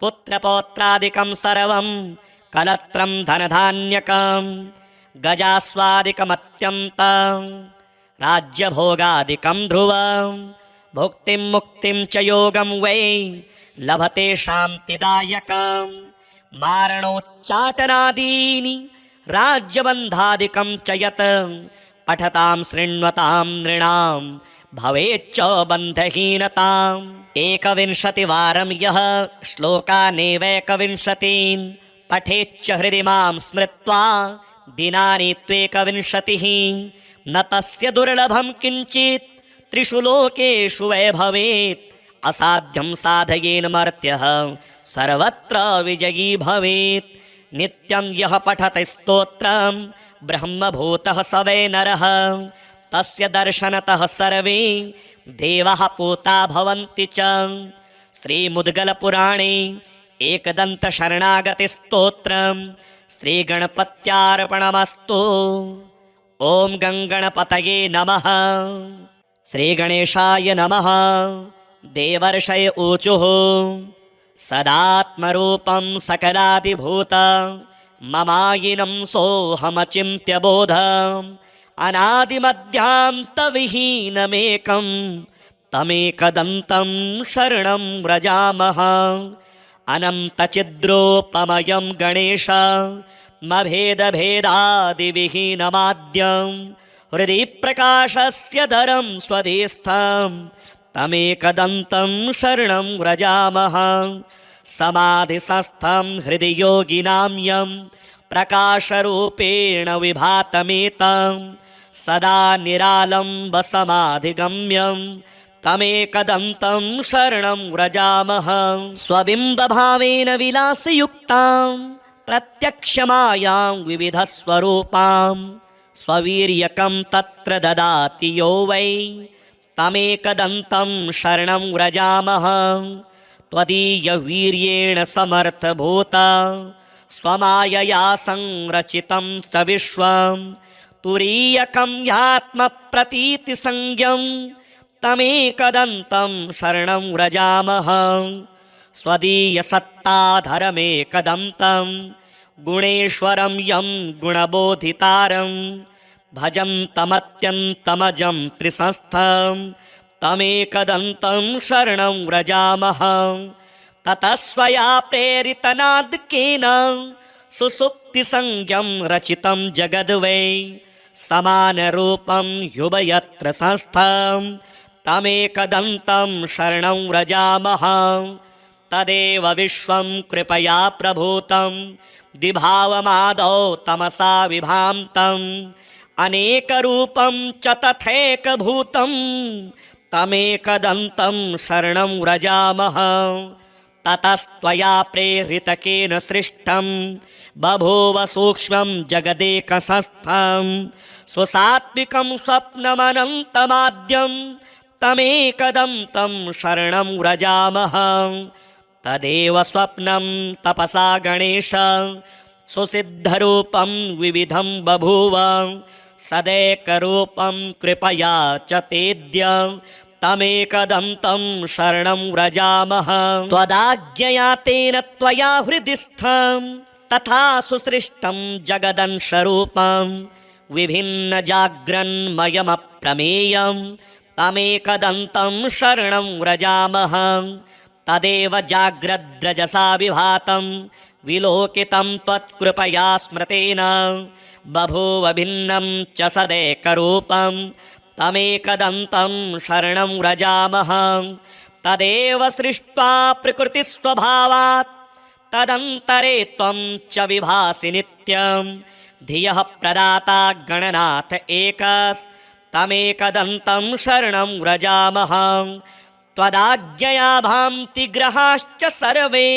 पुत्रपौत्रादिकं सर्वं कलत्रं धनधान्यकं गजास्वादिकमत्यन्तं राज्यभोगादिकं ध्रुवं भुक्तिं मुक्तिं च योगं वै लभते शान्तिदायकं मारणोच्चाटनादीनि राज्यबन्धादिकं च यत् पठतां शृण्वतां नृणां भवेच्च बन्धहीनताम्। 21 यः श्लोकानेवैकविंशतीन् पठेच्च हृदि मां स्मृत्वा दिनानि त्वेकविंशतिः न तस्य दुर्लभं किञ्चित् त्रिषु लोकेषु वै भवेत् असाध्यं साधयेन मर्त्यः सर्वत्र विजयी भवेत्। नित्यं यः पठति स्तोत्रं ब्रह्मभूतः स वै नरः तस्य दर्शनतः सर्वे देवाः पूता भवन्ति च। श्रीमुद्गलपुराणे एकदन्तशरणागतिस्तोत्रं श्रीगणपत्यार्पणमस्तु। ॐ गङ्गणपतये नमः। श्रीगणेशाय नमः। देवर्षय ऊचुः सदात्मरूपं सकलादिभूत ममायिनं सोऽहमचिन्त्यबोधम् अनादिमध्यान्तविहीनमेकं तमेकदन्तं शरणं व्रजामः। अनन्तचिद्रूपमयं गणेशमभेदभेदादिविहीनमाद्यं हृदि प्रकाशस्य दरं स्वधिस्थं तमेकदन्तं शरणं व्रजामः। समाधिसंस्थं हृदि योगिनां यं प्रकाशरूपेण विभातमेतं सदा निरालम्बसमाधिगम्यं तमेकदन्तं शरणं व्रजामः। स्वबिम्बभावेन विलासयुक्तां प्रत्यक्षमायां विविधस्वरूपां स्ववीर्यकं तत्र ददाति यो वै तमेकदन्तं शरणं व्रजामः। त्वदीयवीर्येण समर्थभूता स्वमायया संरचितं स विश्वं तुरीयकं ह्यात्मप्रतीतिसंज्ञं तमेकदन्तं शरणं व्रजामः। स्वदीयसत्ताधरमेकदन्तं गुणेश्वरं यं गुणबोधितारं भजन्तमत्यन्तमजं त्रिसंस्थं तमेकदन्तं शरणं व्रजामः। ततः स्वया प्रेरितनादकेन सुसुप्तिसंज्ञं रचितं जगद्वै समानरूपं युवयत्र संस्थं तमेकदन्तं शरणं व्रजामः। तदेव विश्वं कृपया प्रभूतं द्विभावमादौ तमसा विभान्तं अनेकरूपं च तथैकभूतं तमेकदन्तं शरणं व्रजामः। ततस्त्वया प्रेरितकेन सृष्टं बभूव सूक्ष्मं जगदेकसंस्थं स्वसात्विकं स्वप्नमनन्तमाद्यं तमेकदन्तं शरणं व्रजामः। तदेव स्वप्नं तपसा गणेश सुसिद्धरूपं विविधं बभूव सदैकरूपं कृपया च तेद्य तमेकदन्तं शरणं व्रजामः। त्वदाज्ञया तेन त्वया हृदि स्थं तथा सुसृष्टं जगदंशरूपं विभिन्नजाग्रन्मयमप्रमेयं तमेकदन्तं शरणं व्रजामः। तदेव जाग्रद्रजसा विभातं विलोकितं त्वत्कृपया स्मृतेन बभूव भिन्नं च सदैकरूपं तमेकदन्तं शरणं व्रजामः। तदेव सृष्ट्वा प्रकृतिस्वभावात् तदन्तरे त्वं च विभासि नित्यं धियः प्रदाता गणनाथ एकस्तमेकदन्तं शरणं व्रजामः त्वदाज्ञया भान्ति ग्रहाश्च सर्वे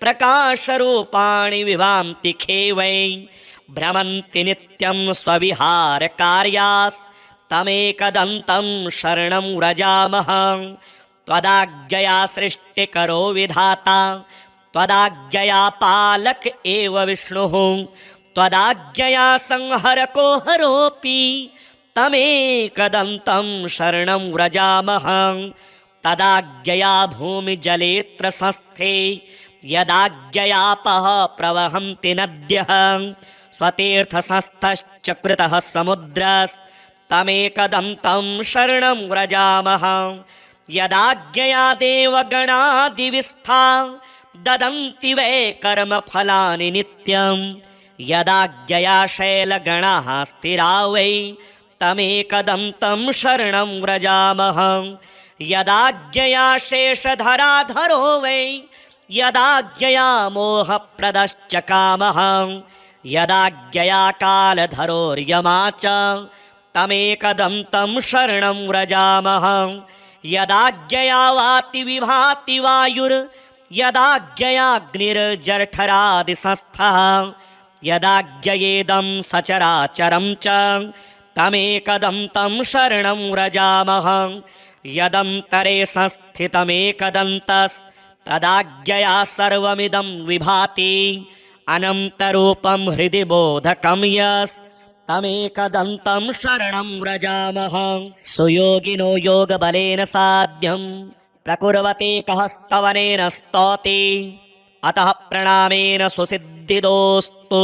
प्रकाशरूपाणि विभान्ति खेवै भ्रमन्ति नित्यं स्वविहारकार्यास्तमेकदन्तं शरणं व्रजामः त्वदाज्ञया सृष्टिकरो विधाता त्वदाज्ञया पालक एव विष्णुः त्वदाज्ञया संहरको हरोऽपि तमेकदन्तं शरणं व्रजामः तदाज्ञया भूमिजलेऽत्र संस्थे यदाज्ञयापः प्रवहन्ति नद्यः स्वतीर्थसंस्थश्च कृतः समुद्रस्तमेकदन्तं शरणं व्रजामः यदाज्ञया देवगणादिविस्था ददन्ति वै कर्मफलानि नित्यं यदाज्ञया शैलगणाः स्थिरा वै तमेकदन्तं शरणं व्रजामः यदाज्ञया शेषधराधरो वै यदाज्ञया मोहप्रदश्च कामः यदाज्ञया कालधरोर्यमा च तमेकदन्तं शरणं व्रजामः यदाज्ञया वाति विभाति वायुर्यदाज्ञयाग्निर्जठरादिसंस्थः यदाज्ञयेदं सचराचरं च तमेकदन्तं शरणं व्रजामः यदन्तरे संस्थितमेकदन्तस्तदाज्ञया सर्वमिदं विभाति अनन्तरूपं हृदि बोधकं यस्तमेकदन्तं शरणं व्रजामः सुयोगिनो योगबलेन साध्यं प्रकुर्वते कः स्तवनेन स्तौति अतः प्रणामेन सुसिद्धिदोस्तु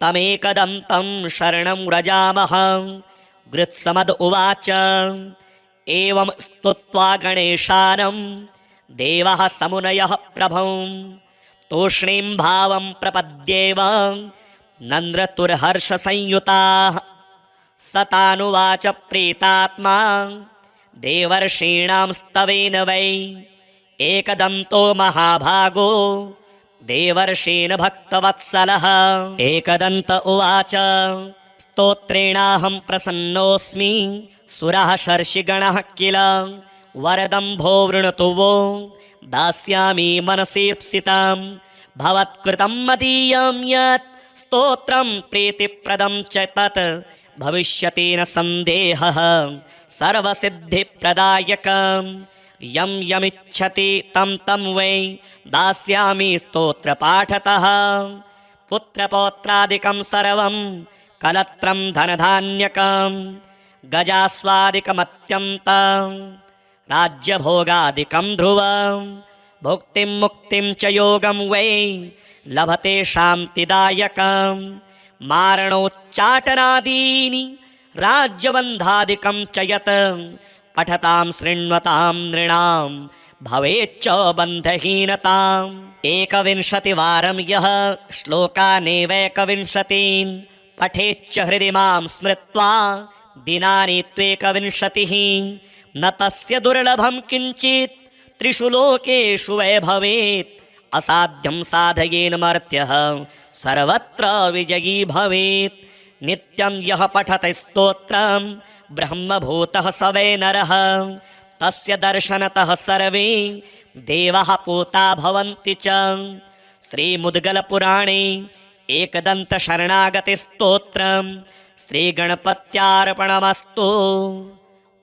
तमेकदन्तं शरणं व्रजामः गृत्समद उवाच एवं स्तुत्वा गणेशानं देवः समुनयः प्रभुं तूष्णीं भावं प्रपद्येव नन्द्रतुर्हर्षसंयुताः स तानुवाच प्रीतात्मा देवर्षीणां स्तवेन वै एकदन्तो महाभागो देवर्षीन् भक्तवत्सलः एकदन्त उवाच स्तोत्रेणाहं प्रसन्नोऽस्मि सुरः शर्षिगणः किल वरदम्भो वृणतु वो दास्यामि मनसीप्सितं भवत्कृतं मदीयं यत् स्तोत्रं प्रीतिप्रदं च तत् भविष्यति न सन्देहः सर्वसिद्धिप्रदायकं यं यमिच्छति तं तं वै दास्यामि स्तोत्रपाठतः पुत्रपौत्रादिकं सर्वं कलत्रं धनधान्यकं गजास्वादिकमत्यन्तं राज्यभोगादिकं ध्रुवं भुक्तिं मुक्तिं च योगं वै लभते शान्तिदायकं मारणोच्चाटनादीनि राज्यबन्धादिकं च यत् पठतां शृण्वतां नृणां भवेच्च बन्धहीनताम् एकविंशतिवारं यः श्लोकानेवैकविंशतीन् पठेच्च हृदि मां स्मृत्वा दिनानि त्वेकविंशतिः न तस्य दुर्लभं किञ्चित् त्रिषु लोकेषु वै भवेत् असाध्यं साधयेन मर्त्यः सर्वत्र विजयी भवेत् नित्यं यः पठति स्तोत्रं ब्रह्मभूतः स वै नरः तस्य दर्शनतः सर्वे देवाः पूता भवन्ति च श्रीमुद्गलपुराणे एकदन्तशरणागतिस्तोत्रं श्रीगणपत्यार्पणमस्तु।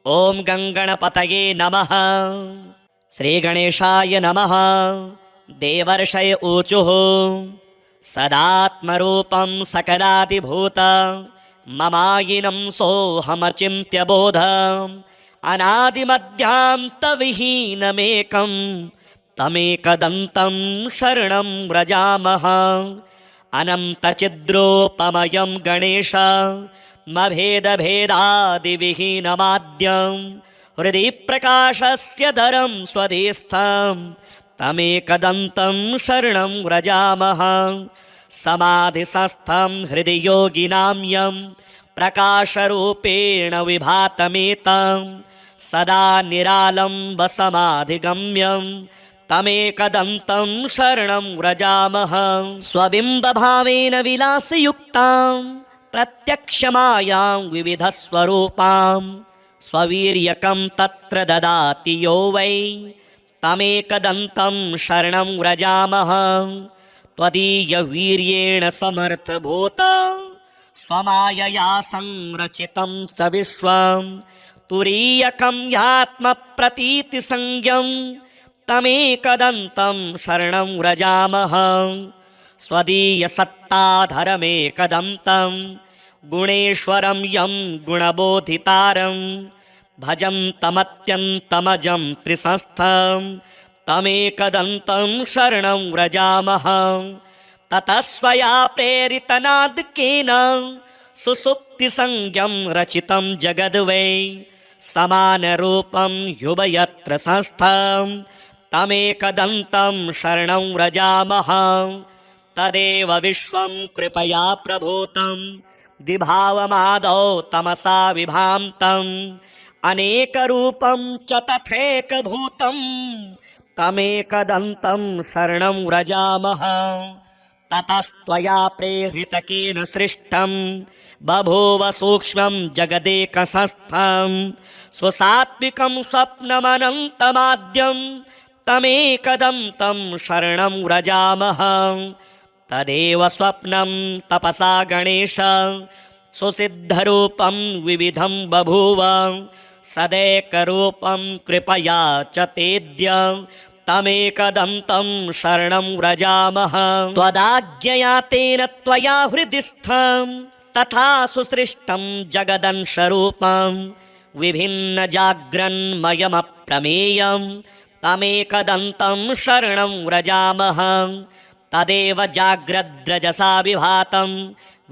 ॐ गङ्गणपतये नमः। श्रीगणेशाय नमः। देवर्षय ऊचुः सदात्मरूपं सकलादिभूत ममायिनं सोऽहमचिन्त्य बोधम् अनादिमध्यान्तविहीनमेकं तमेकदन्तं शरणं व्रजामः। अनन्तचिद्रूपमयं गणेश मभेदभेदादिविहीनमाद्यं हृदि प्रकाशस्य दरं स्वदेस्थं तमेकदन्तं शरणं व्रजामः। समाधिस्थं हृदि योगिनां यं प्रकाशरूपेण विभातमेतं सदा निरालम्बसमाधिगम्यं तमेकदन्तं शरणं व्रजामः स्वबिम्बभावेन विलासयुक्तां प्रत्यक्षमायां विविधस्वरूपां स्ववीर्यकं तत्र ददाति यो वै तमेकदन्तं शरणं व्रजामः त्वदीयवीर्येण समर्थभूत स्वमायया संरचितं स विश्वं तुरीयकं ह्यात्मप्रतीतिसंज्ञं तमेकदन्तं शरणं व्रजामः स्वदीयसत्ताधरमेकदन्तं गुणेश्वरं यं गुणबोधितारं भजन्तमत्यन्तमजं त्रिसंस्थं तमेकदन्तं शरणं व्रजामः ततः स्वया प्रेरितनादकेन सुसुप्तिसंज्ञं रचितं जगद्वै समानरूपं युवयत्र संस्थं तमेकदन्तं शरणं व्रजामः तदेव विश्वं कृपया प्रभूतं द्विभावमादौ तमसा विभान्तम् अनेकरूपं च तथैकभूतं तमेकदन्तं शरणं व्रजामः ततस्त्वया प्रेरितकेन सृष्टं बभूव सूक्ष्मं जगदेकसंस्थं स्वसात्विकं स्वप्नमनन्तमाद्यं तमेकदन्तं शरणं व्रजामः तदेव स्वप्नं तपसा गणेश सुसिद्धरूपं विविधं बभूव सदैकरूपं कृपया च तेद्य तमेकदन्तं शरणं व्रजामः त्वदाज्ञया तेन त्वया हृदि स्थं तथा सुसृष्टं जगदंशरूपं विभिन्नजाग्रन्मयमप्रमेयं तमेकदन्तं शरणं व्रजामः तदेव जाग्रद्रजसा विभातं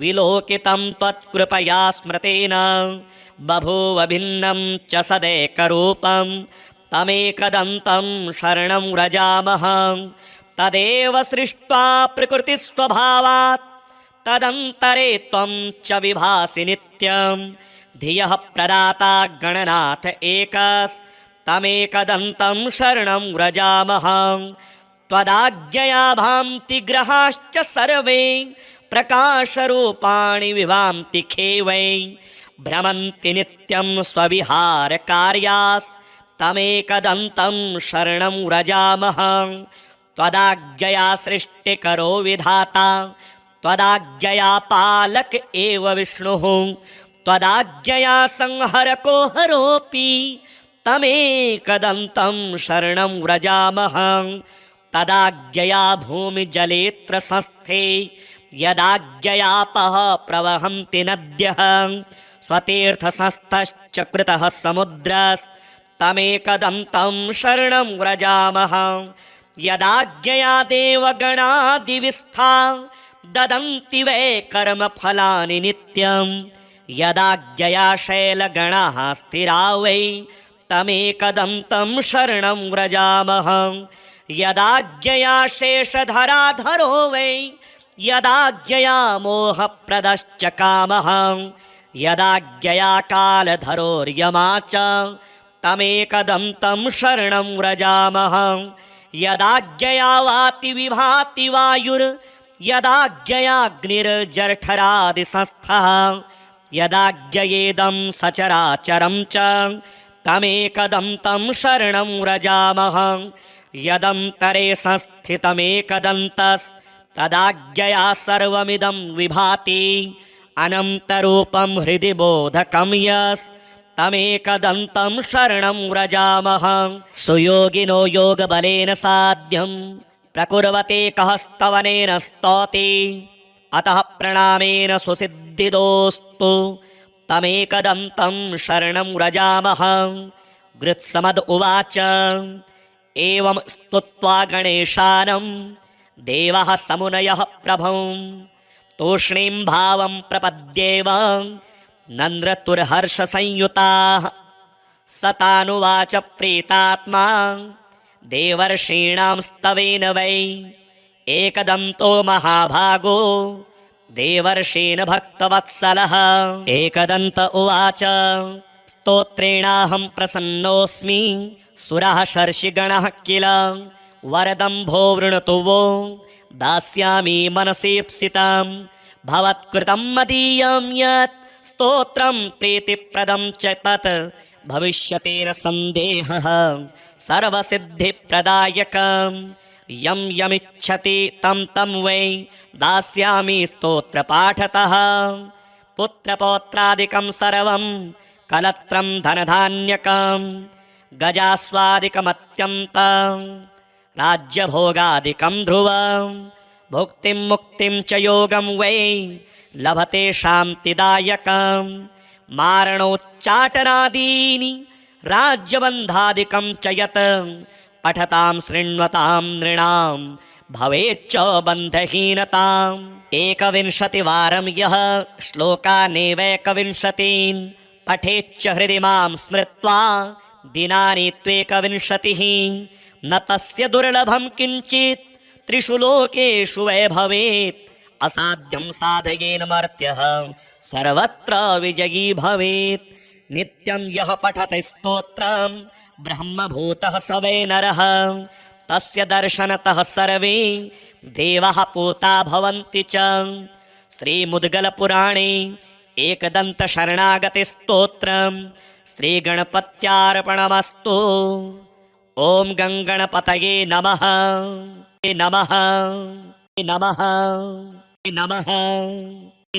विलोकितं त्वत्कृपया स्मृतेन बभूव भिन्नं च सदैकरूपं तमेकदन्तं शरणं व्रजामः तदेव सृष्ट्वा प्रकृतिस्वभावात् तदन्तरे त्वं च विभासि नित्यं धियः प्रदाता गणनाथ एकस्तमेकदन्तं शरणं व्रजामः त्वदाज्ञया भान्ति ग्रहाश्च सर्वे प्रकाशरूपाणि विभान्ति खेवै भ्रमन्ति नित्यं स्वविहारकार्यास्तमेकदन्तं शरणं व्रजामः त्वदाज्ञया सृष्टिकरो विधाता त्वदाज्ञया पालक एव विष्णुः त्वदाज्ञया संहरको हरोऽपि तमेकदन्तं शरणं व्रजामः तदाज्ञया भूमिजलेऽत्र संस्थे यदाज्ञयापः प्रवहन्ति नद्यः स्वतीर्थसंस्थश्च कृतः समुद्रस्तमेकदन्तं शरणं व्रजामः यदाज्ञया देवगणादिविस्था ददन्ति वै कर्मफलानि नित्यं यदाज्ञया शैलगणाः स्थिरा वै तमेकदन्तं शरणं व्रजामः यदाज्ञया शेषधराधरो वै यदाज्ञया मोहप्रदश्च कामः यदाज्ञया कालधरोर्यमा च तमेकदन्तं शरणं व्रजामः यदाज्ञया वाति विभाति वायुर्यदाज्ञयाग्निर्जठरादिसंस्थः यदाज्ञयेदं सचराचरं च तमेकदन्तं शरणं व्रजामः यदन्तरे संस्थितमेकदन्तस्तदाज्ञया सर्वमिदं विभाति अनन्तरूपं हृदि बोधकं यस्तमेकदन्तं शरणं व्रजामः सुयोगिनो योगबलेन साध्यं प्रकुर्वते कः स्तवनेन स्तौति अतः प्रणामेन सुसिद्धिदोस्तु तमेकदन्तं शरणं व्रजामः गृत्समद उवाच एवं स्तुत्वा गणेशानं देवः समुनयः प्रभुं तूष्णीं भावं प्रपद्येव नन्द्रतुर्हर्षसंयुताः सतानुवाच प्रीतात्मा देवर्षीणां स्तवेन वै एकदन्तो महाभागो देवर्षीन् भक्तवत्सलः एकदन्त उवाच स्तोत्रेणाहं प्रसन्नोऽस्मि सुरः शर्षिगणः किल वरदम्भो वृणतु वो दास्यामि मनसेप्सितां भवत्कृतं मदीयं यत् स्तोत्रं प्रीतिप्रदं च तत् भविष्यति न सन्देहः सर्वसिद्धिप्रदायकं यं यमिच्छति तं तं वै दास्यामि स्तोत्रपाठतः पुत्रपौत्रादिकं सर्वं कलत्रं धनधान्यकं गजास्वादिकमत्यन्तं राज्यभोगादिकं ध्रुवं भुक्तिं मुक्तिं च योगं वै लभते शान्तिदायकं मारणोच्चाटनादीनि राज्यबन्धादिकं च यत् पठतां शृण्वतां नृणां भवेच्च बन्धहीनताम् एकविंशतिवारं यः श्लोकानेवैकविंशतीन् पठेच्च हृदि मां स्मृत्वा दिनानि त्वेकविंशतिः न तस्य दुर्लभं किञ्चित् त्रिषु लोकेषु वै भवेत् असाध्यं साधयेन मर्त्यः सर्वत्र विजयी भवेत् नित्यं यः पठति स्तोत्रं ब्रह्मभूतः स वै नरः तस्य दर्शनतः सर्वे देवाः पूता भवन्ति च। श्रीमुद्गलपुराणे एकदन्तशरणागतिस्तोत्रं श्रीगणपत्यार्पणमस्तु। ॐ गङ्गणपतये नमः नमः नमः नमः।